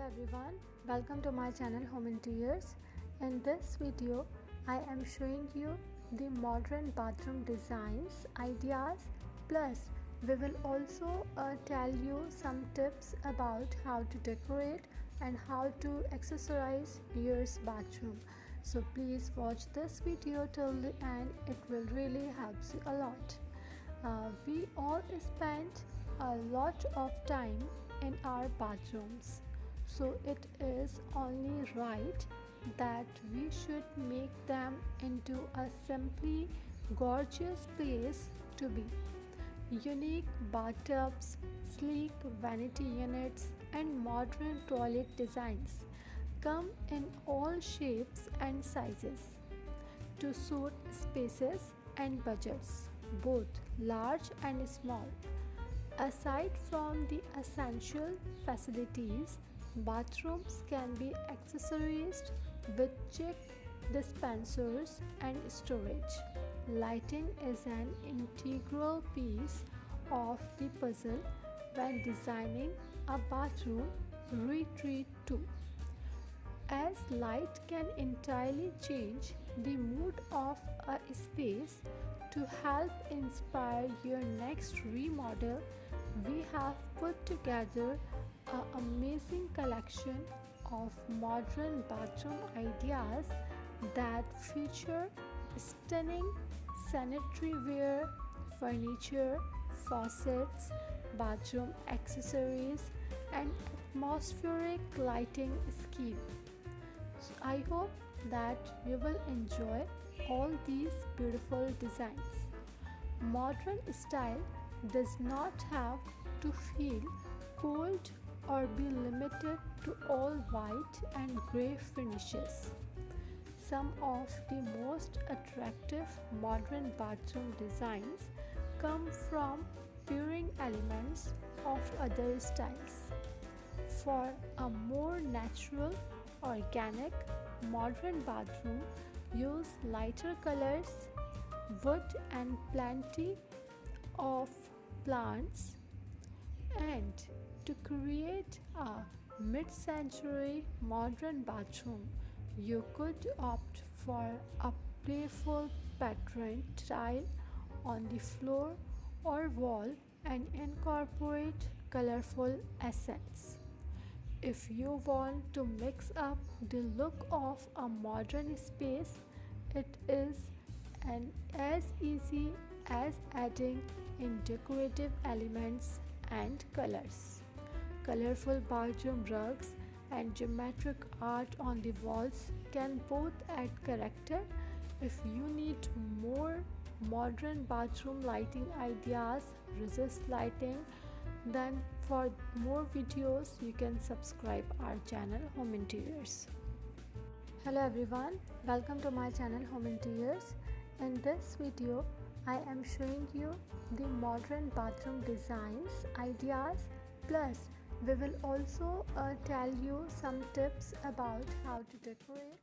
everyone, welcome to my channel Home Interiors. In this video, I am showing you the modern bathroom designs, ideas, plus we will also tell you some tips about how to decorate and how to accessorize your bathroom. So please watch this video till the end, it will really help you a lot. We all spend a lot of time in our bathrooms, so it is only right that we should make them into a simply gorgeous place to be. Unique bathtubs, sleek vanity units, and modern toilet designs come in all shapes and sizes to suit spaces and budgets, both large and small. Aside from the essential facilities, bathrooms can be accessorized with chic dispensers and storage. Lighting is an integral piece of the puzzle when designing a bathroom retreat too, as light can entirely change the mood of a space. To help inspire your next remodel, we have put together an amazing collection of modern bathroom ideas that feature stunning sanitary ware, furniture, faucets, bathroom accessories, and atmospheric lighting scheme. So I hope that you will enjoy all these beautiful designs. Modern style does not have to feel cold or be limited to all white and grey finishes. Some of the most attractive modern bathroom designs come from pairing elements of other styles. For a more natural, organic, modern bathroom, use lighter colors, wood, and plenty of plants. And to create a mid-century modern bathroom, you could opt for a playful pattern tile on the floor or wall and incorporate colorful accents. If you want to mix up the look of a modern space, it is as easy as adding in decorative elements and colors. Colorful bathroom rugs and geometric art on the walls can both add character. If you need more modern bathroom lighting ideas, resist lighting, then for more videos you can subscribe our channel Home Interiors. Hello everyone, welcome to my channel Home Interiors. In this video, I am showing you the modern bathroom designs, ideas, plus we will also tell you some tips about how to decorate